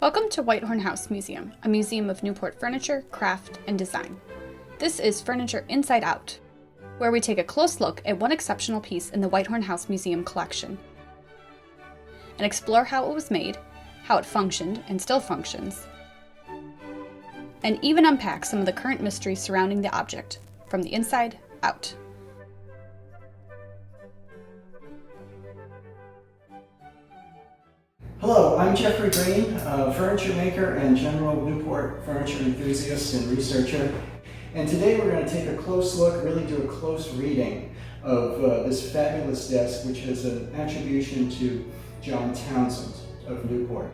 Welcome to Whitehorne House Museum, a museum of Newport furniture, craft, and design. This is Furniture Inside Out, where we take a close look at one exceptional piece in the Whitehorne House Museum collection and explore how it was made, how it functioned and still functions, and even unpack some of the current mysteries surrounding the object from the inside out. Hello, I'm Jeffrey Greene, a furniture maker and general Newport furniture enthusiast and researcher. And today we're going to take a close look, really do a close reading of this fabulous desk, which is an attribution to John Townsend of Newport.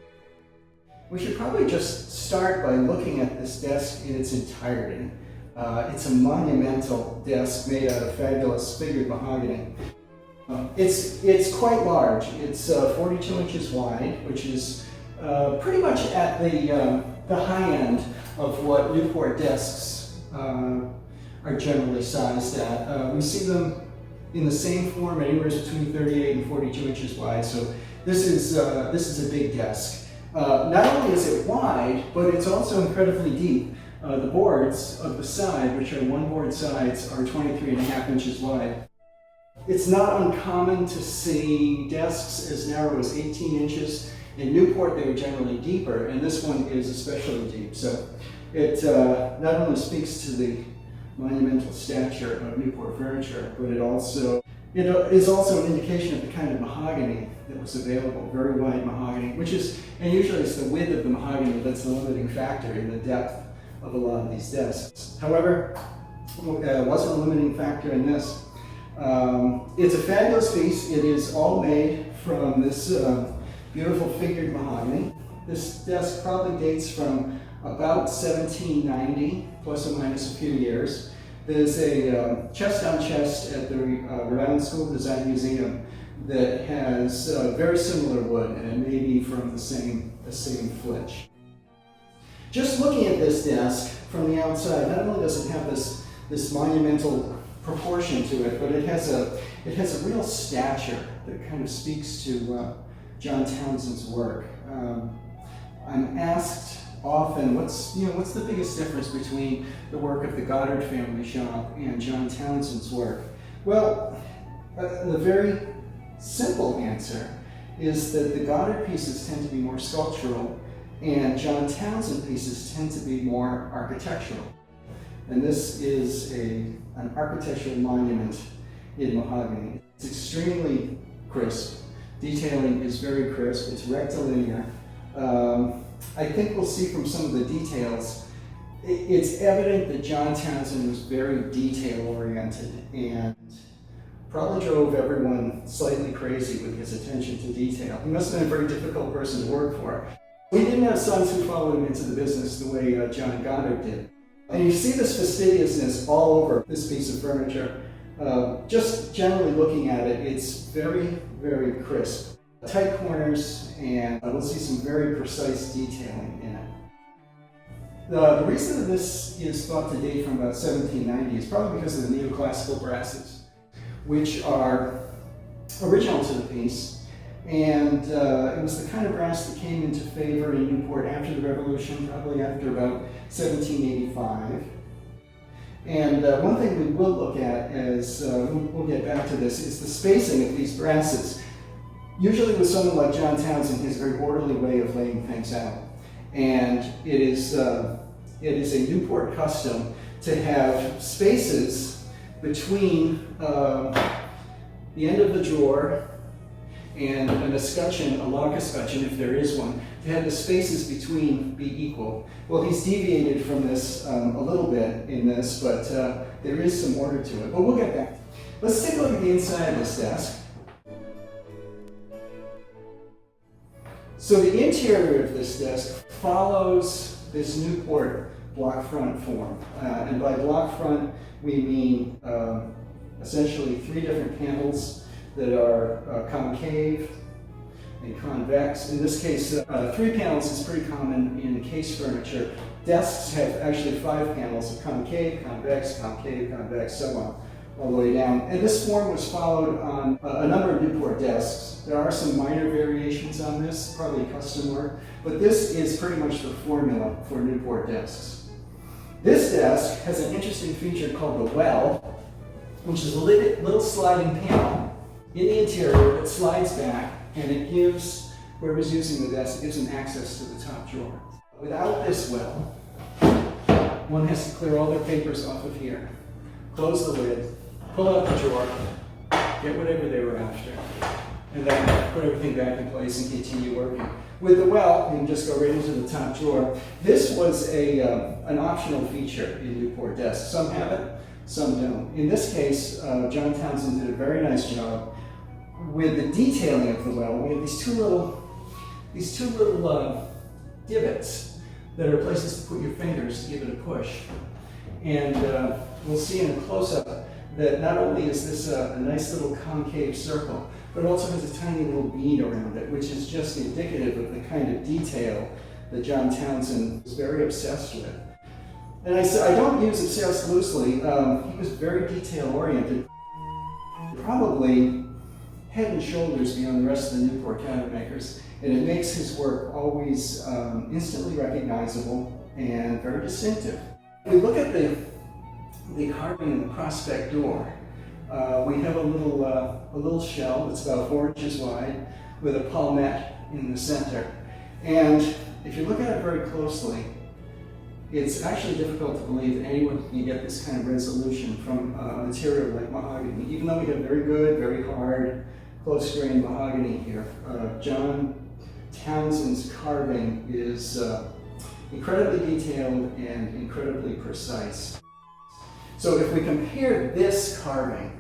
We should probably just start by looking at this desk in its entirety. It's a monumental desk made out of fabulous figured mahogany. It's quite large. It's 42 inches wide, which is pretty much at the high end of what Newport desks are generally sized at. We see them in the same form, anywhere between 38 and 42 inches wide. So this is a big desk. Not only is it wide, but it's also incredibly deep. The boards of the side, which are one board sides, are 23.5 inches wide. It's not uncommon to see desks as narrow as 18 inches. In Newport, they were generally deeper, and this one is especially deep. So it not only speaks to the monumental stature of Newport furniture, but it is also an indication of the kind of mahogany that was available, very wide mahogany, and usually it's the width of the mahogany that's the limiting factor in the depth of a lot of these desks. However, it wasn't a limiting factor in this. It's a fabulous piece. It is all made from this beautiful figured mahogany. This desk probably dates from about 1790, plus or minus a few years. There's a chest on chest at the Rhode Island School of Design Museum that has very similar wood, and it may be from the same flitch. Just looking at this desk from the outside, not only does it have this monumental proportion to it, but it has a real stature that kind of speaks to John Townsend's work. I'm asked often, what's the biggest difference between the work of the Goddard family shop and John Townsend's work? Well, the very simple answer is that the Goddard pieces tend to be more sculptural, and John Townsend pieces tend to be more architectural. And this is an architectural monument in mahogany. It's extremely crisp. Detailing is very crisp. It's rectilinear. I think we'll see from some of the details, it's evident that John Townsend was very detail-oriented and probably drove everyone slightly crazy with his attention to detail. He must have been a very difficult person to work for. We didn't have sons who followed him into the business the way John Goddard did. And you see this fastidiousness all over this piece of furniture. Just generally looking at it, it's very, very crisp. Tight corners, and we'll see some very precise detailing in it. The reason that this is thought to date from about 1790 is probably because of the neoclassical brasses, which are original to the piece. And it was the kind of brass that came into favor in Newport after the Revolution, probably after about 1785. And one thing we will look at, as we'll get back to this, is the spacing of these brasses. Usually with someone like John Townsend, he has a very orderly way of laying things out. And it is a Newport custom to have spaces between the end of the drawer and an escutcheon, a lock escutcheon if there is one, to have the spaces between be equal. Well, he's deviated from this a little bit in this, but there is some order to it. But we'll get back. Let's take a look at the inside of this desk. So the interior of this desk follows this Newport block front form. And by block front, we mean essentially three different panels that are concave and convex. In this case, 3 panels is pretty common in case furniture. Desks have actually 5 panels of concave, convex, so on. all the way down. And this form was followed on a number of Newport desks. There are some minor variations on this, probably custom work, but this is pretty much the formula for Newport desks. This desk has an interesting feature called the well, which is a little sliding panel in the interior that slides back, and it gives whoever's using the desk, it gives them access to the top drawer. Without this well, one has to clear all their papers off of here, close the lid, pull out the drawer, get whatever they were after, and then put everything back in place and continue working. With the well, you can just go right into the top drawer. This was an optional feature in Newport desks. Some have it, some don't. In this case, John Townsend did a very nice job with the detailing of the well. We have these two little divots that are places to put your fingers to give it a push. And we'll see in a close-up that not only is this a nice little concave circle, but it also has a tiny little bead around it, which is just indicative of the kind of detail that John Townsend was very obsessed with. And I don't use obsessed loosely. He was very detail-oriented, probably head and shoulders beyond the rest of the Newport cabinet makers, and it makes his work always instantly recognizable and very distinctive. If we look at the carving in the prospect door, we have a little shell that's about 4 inches wide with a palmette in the center. And if you look at it very closely, it's actually difficult to believe that anyone can get this kind of resolution from a material like mahogany, even though we have very good, very hard, close-grained mahogany here. John Townsend's carving is incredibly detailed and incredibly precise. So if we compare this carving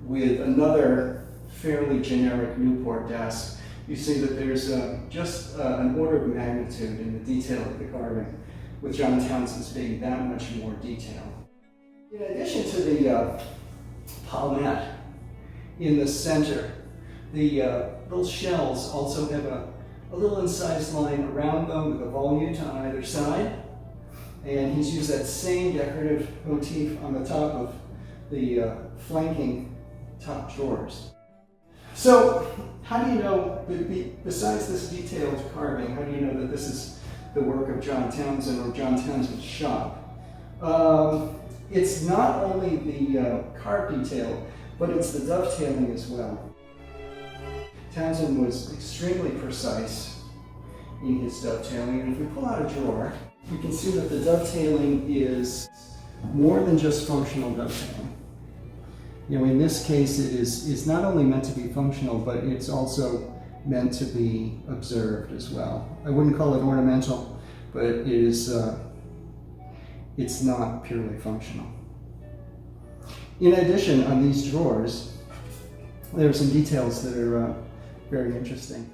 with another fairly generic Newport desk, you see that there's just an order of magnitude in the detail of the carving, with John Townsend's being that much more detailed. In addition to the palmette in the center, the little shells also have a little incised line around them with a volute on either side. And he's used that same decorative motif on the top of the flanking top drawers. So how do you know, besides this detailed carving, how do you know that this is the work of John Townsend or John Townsend's shop? It's not only the carved detail, but it's the dovetailing as well. Townsend was extremely precise in his dovetailing, and if we pull out a drawer, we can see that the dovetailing is more than just functional dovetailing. You know, in this case, it is not only meant to be functional, but it's also meant to be observed as well. I wouldn't call it ornamental, but it is. It's not purely functional. In addition, on these drawers, there are some details that are very interesting.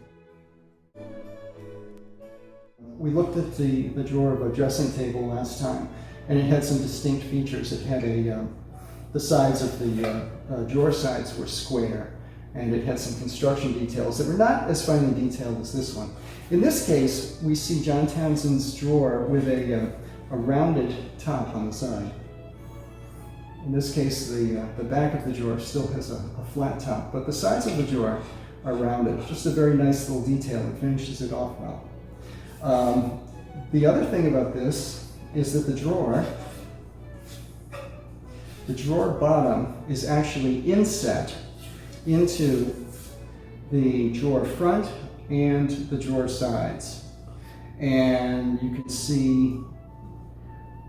We looked at the drawer of a dressing table last time, and it had some distinct features. It had the sides of the drawer sides were square, and it had some construction details that were not as finely detailed as this one. In this case, we see John Townsend's drawer with a rounded top on the side. In this case, the back of the drawer still has a flat top, but the sides of the drawer are rounded. Just a very nice little detail that finishes it off well. The other thing about this is that the drawer bottom is actually inset into the drawer front and the drawer sides. And you can see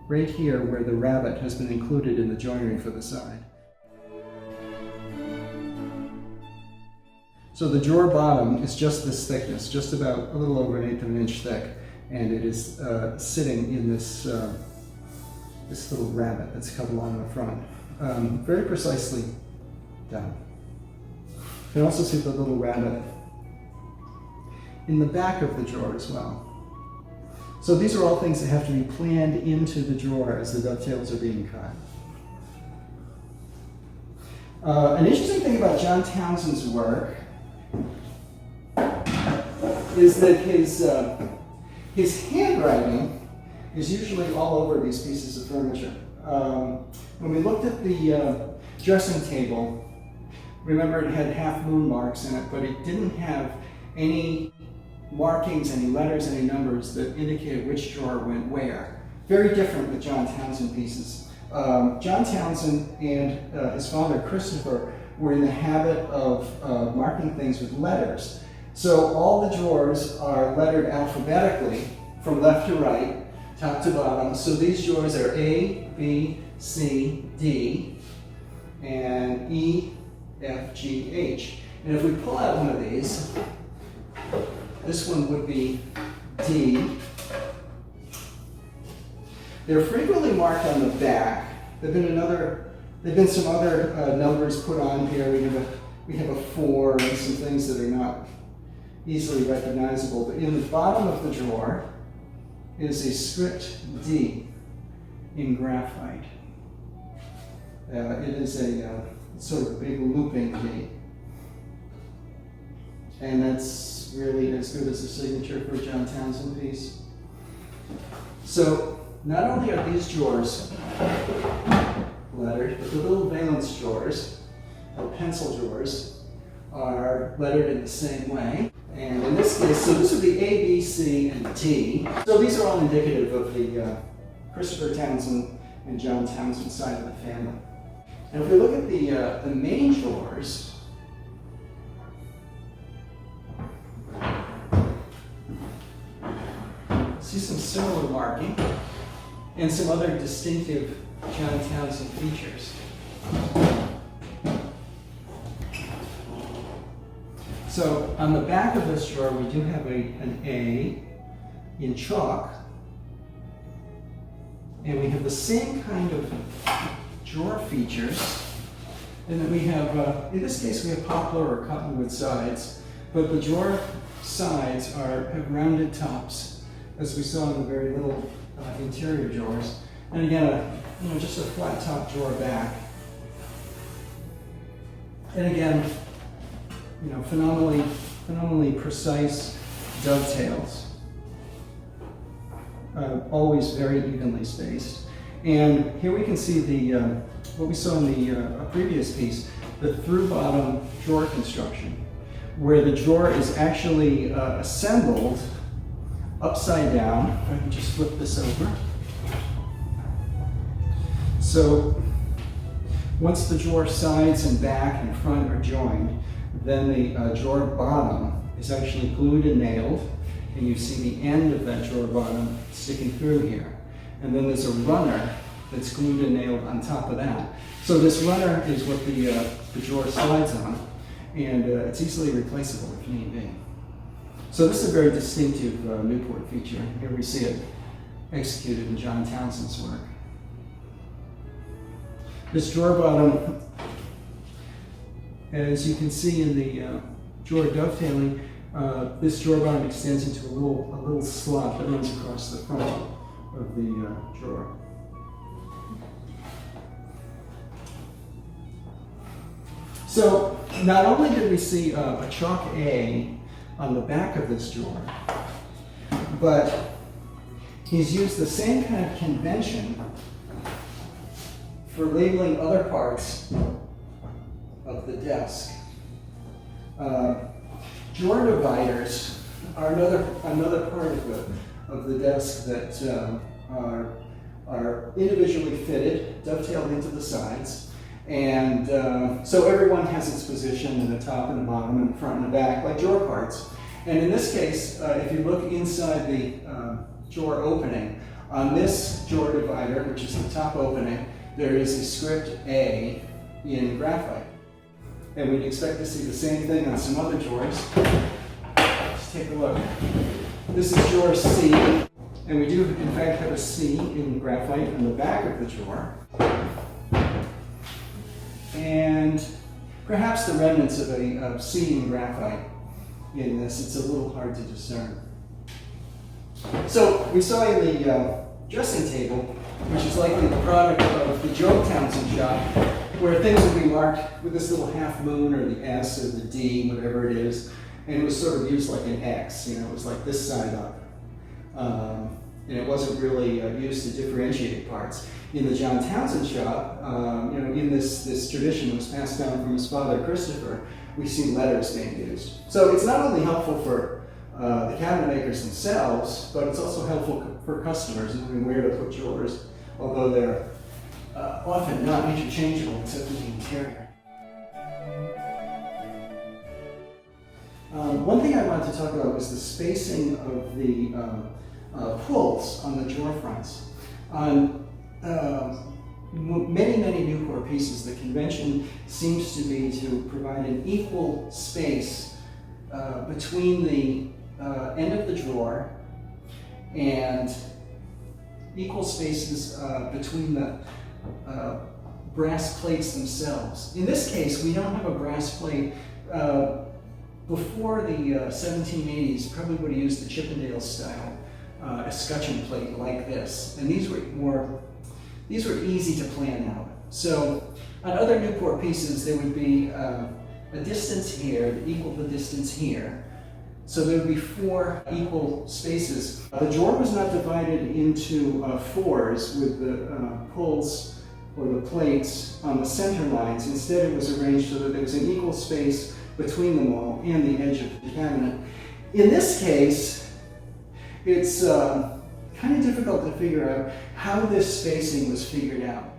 right here where the rabbet has been included in the joinery for the side. So the drawer bottom is just this thickness, just about a little over 1/8 of an inch thick, and it is sitting in this little rabbet that's cut along the front. Very precisely done. You can also see the little rabbet in the back of the drawer as well. So these are all things that have to be planned into the drawer as the dovetails are being cut. An interesting thing about John Townsend's work is that his handwriting is usually all over these pieces of furniture. When we looked at dressing table, remember it had half moon marks in it, but it didn't have any markings, any letters, any numbers that indicated which drawer went where. Very different with John Townsend pieces. John Townsend and his father Christopher were in the habit of marking things with letters. So all the drawers are lettered alphabetically from left to right, top to bottom. So these drawers are A, B, C, D, and E, F, G, H. And if we pull out one of these, this one would be D. They're frequently marked on the back. There've been some other numbers put on here. We have a 4 and some things that are not easily recognizable. But in the bottom of the drawer is a script D in graphite. It is a sort of a big looping D. And that's really as good as a signature for a John Townsend piece. So not only are these drawers lettered, but the little valence drawers, or pencil drawers, are lettered in the same way. And in this case, so this would be A, B, C, and D. So these are all indicative of the Christopher Townsend and John Townsend side of the family. And if we look at the main drawers, see some similar marking and some other distinctive John Townsend features. So on the back of this drawer, we do have an A in chalk, and we have the same kind of drawer features. And then we have, in this case, we have poplar or cottonwood sides, but the drawer sides have rounded tops, as we saw in the very little interior drawers. And again, just a flat top drawer back. And again, phenomenally precise dovetails, always very evenly spaced. And here we can see what we saw in the previous piece, the through bottom drawer construction, where the drawer is actually assembled upside down. If I can just flip this over. So once the drawer sides and back and front are joined, then the drawer bottom is actually glued and nailed, and you see the end of that drawer bottom sticking through here. And then there's a runner that's glued and nailed on top of that. So this runner is what the drawer slides on, and it's easily replaceable if need be. So this is a very distinctive Newport feature. Here we see it executed in John Townsend's work. This drawer bottom, as you can see in the drawer dovetailing, this drawer bottom extends into a little slot that runs across the front of the drawer. So not only did we see a chalk A on the back of this drawer, but he's used the same kind of convention for labeling other parts of the desk. Drawer dividers are another part of the desk that are individually fitted, dovetailed into the sides. And so everyone has its position in the top and the bottom and the front and the back, like drawer parts. And in this case, if you look inside the drawer opening, on this drawer divider, which is the top opening, there is a script A in graphite. And we'd expect to see the same thing on some other drawers. Let's take a look. This is drawer C, and we do in fact have a C in graphite on the back of the drawer. And perhaps the remnants of a C in graphite in this. It's a little hard to discern. So we saw in the dressing table, which is likely the product of the Joe Townsend shop, where things would be marked with this little half moon or the S or the D, whatever it is, and it was sort of used like an X. It was like this side up. and it wasn't really used to differentiate parts. In the John Townsend shop, in this tradition that was passed down from his father Christopher, we see letters being used. So it's not only helpful for the cabinet makers themselves, but it's also helpful for customers knowing where to put drawers, although they're often not interchangeable except in the interior. One thing I wanted to talk about was the spacing of the pulls on the drawer fronts. On many Newport pieces, the convention seems to be to provide an equal space between the end of the drawer and equal spaces between the brass plates themselves. In this case, we don't have a brass plate. Before the 1780s, probably would have used the Chippendale style escutcheon plate like this, and these were easy to plan out. So on other Newport pieces, there would be a distance here that equaled the distance here. So there would be 4 equal spaces. The drawer was not divided into 4s with the pulls or the plates on the center lines. Instead, it was arranged so that there was an equal space between them all and the edge of the cabinet. In this case, it's kind of difficult to figure out how this spacing was figured out.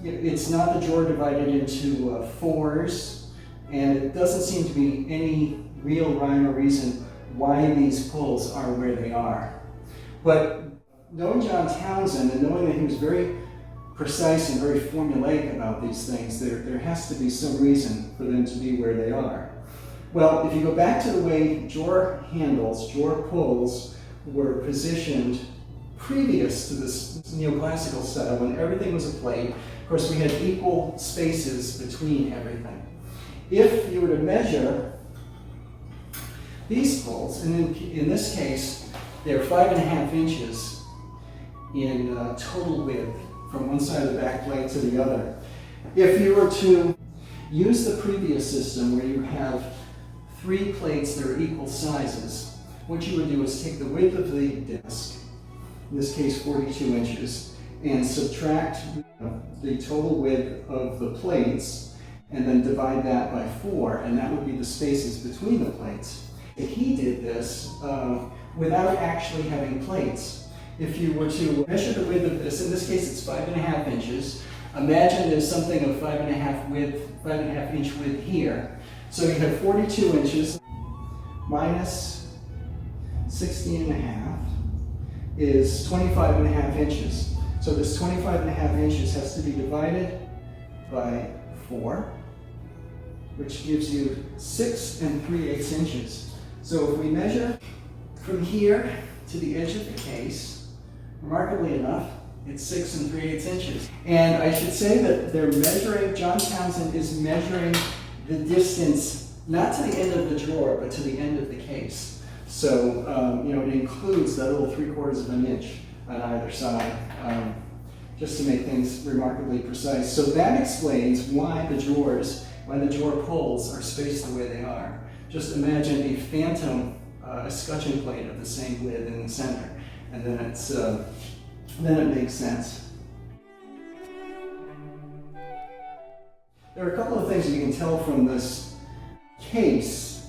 It's not the drawer divided into 4s, and it doesn't seem to be any real rhyme or reason why these pulls are where they are. But knowing John Townsend and knowing that he was very precise and very formulaic about these things, there has to be some reason for them to be where they are. Well, if you go back to the way drawer handles, drawer pulls were positioned previous to this neoclassical style, when everything was a plate, of course we had equal spaces between everything. If you were to measure these pulls, and in this case, they're 5.5 inches in total width from one side of the back plate to the other. If you were to use the previous system where you have 3 plates that are equal sizes, what you would do is take the width of the disc, in this case 42 inches, and subtract the total width of the plates, and then divide that by 4, and that would be the spaces between the plates. He did this without actually having plates. If you were to measure the width of this, in this case it's 5.5 inches. Imagine there's something of 5.5 inch width here. So you have 42 inches minus 16.5 is 25.5 inches. So this 25.5 inches has to be divided by 4, which gives you 6 3/8 inches. So if we measure from here to the edge of the case, remarkably enough, it's 6 3/8 inches. And I should say that they're measuring, John Townsend is measuring the distance, not to the end of the drawer, but to the end of the case. So, it includes that little 3/4 of an inch on either side, just to make things remarkably precise. So that explains why the drawer pulls are spaced the way they are. Just imagine a phantom escutcheon plate of the same width in the center, and then it makes sense. There are a couple of things that you can tell from this case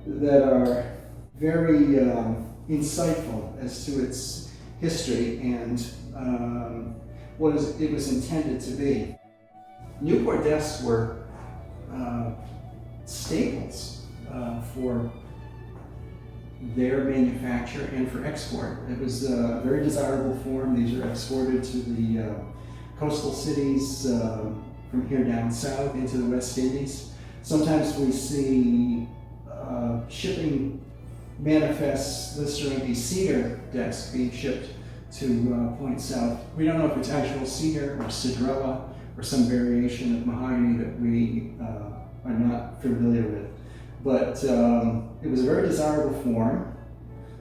that are very insightful as to its history and what it was intended to be. Newport desks were staples for their manufacture and for export. It was a very desirable form. These are exported to the coastal cities from here down south into the West Indies. Sometimes we see shipping manifests listing a cedar desk being shipped to points south. We don't know if it's actual cedar or cedrela or some variation of mahogany that we are not familiar with. But it was a very desirable form,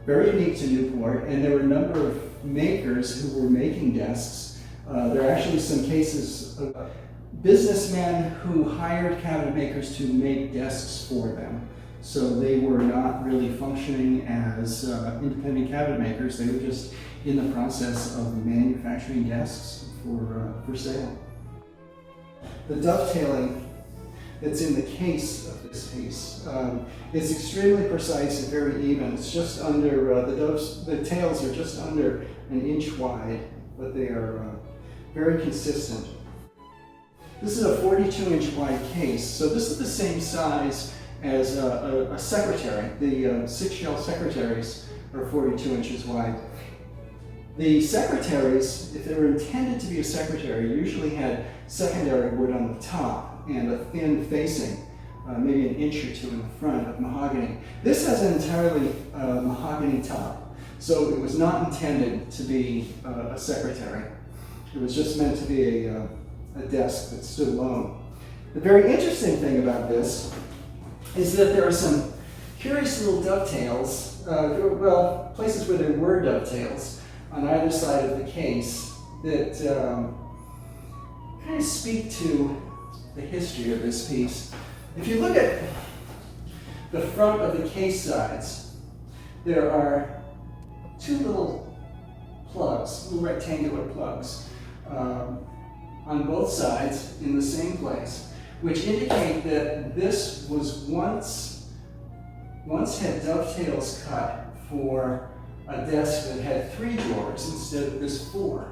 very unique to Newport, and there were a number of makers who were making desks. There are actually some cases of businessmen who hired cabinet makers to make desks for them. So they were not really functioning as independent cabinet makers. They were just in the process of manufacturing desks for sale. The dovetailing that's in the case of this piece is extremely precise and very even. It's just under, the tails are just under an inch wide, but they are very consistent. This is a 42-inch wide case, so this is the same size as a secretary. The 6-shelf secretaries are 42 inches wide. The secretaries, if they were intended to be a secretary, usually had secondary wood on the top and a thin facing, maybe an inch or two in the front of mahogany. This has an entirely mahogany top, so it was not intended to be a secretary. It was just meant to be a desk that stood alone. The very interesting thing about this is that there are some curious little dovetails, places where there were dovetails on either side of the case that kind of speak to the history of this piece. If you look at the front of the case sides, there are two little plugs, little rectangular plugs, on both sides in the same place, which indicate that this was once had dovetails cut for a desk that had 3 drawers instead of this 4.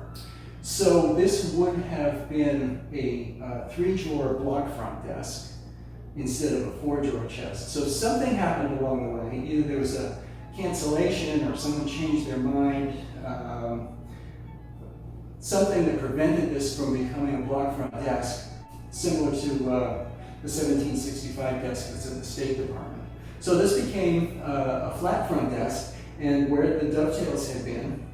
So this would have been a 3-drawer block front desk instead of a 4-drawer chest. So something happened along the way. Either there was a cancellation or someone changed their mind. Something that prevented this from becoming a block front desk, similar to the 1765 desk that's in the State Department. So this became a flat front desk, and where the dovetails had been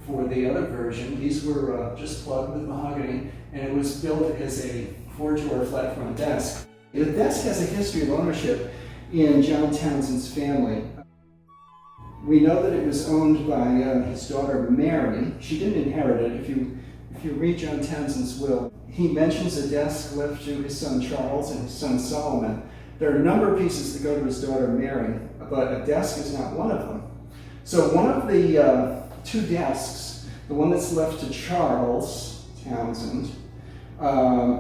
for the other version, these were just plugged with mahogany, and it was built as a 4-drawer flat front desk. The desk has a history of ownership in John Townsend's family. We know that it was owned by his daughter Mary. She didn't inherit it. If you read John Townsend's will, he mentions a desk left to his son Charles and his son Solomon. There are a number of pieces that go to his daughter Mary, but a desk is not one of them. So one of the 2 desks, the one that's left to Charles Townsend,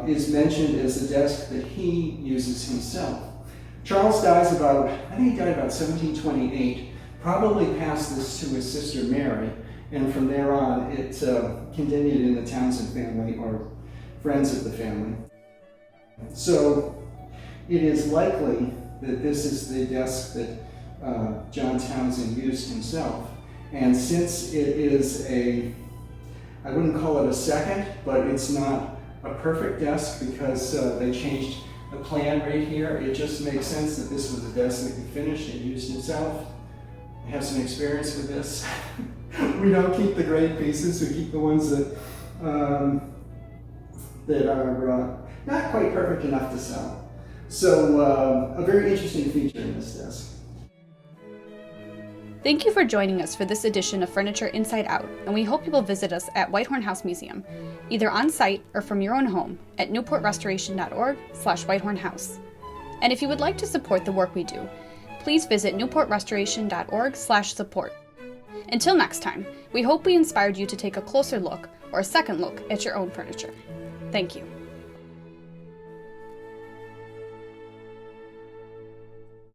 is mentioned as the desk that he uses himself. Charles dies about, I think he died about 1728, probably passed this to his sister Mary, and from there on it continued in the Townsend family or friends of the family. So it is likely that this is the desk that John Townsend used himself. And since it is I wouldn't call it a second, but it's not a perfect desk because they changed the plan right here, it just makes sense that this was a desk that he finished and used himself. I have some experience with this. We don't keep the great pieces, we keep the ones that are not quite perfect enough to sell. So a very interesting feature in this desk. Thank you for joining us for this edition of Furniture Inside Out, and we hope you will visit us at Whitehorne House Museum, either on site or from your own home at newportrestoration.org/whitehornehouse. And if you would like to support the work we do, please visit newportrestoration.org/support. Until next time, we hope we inspired you to take a closer look or a second look at your own furniture. Thank you.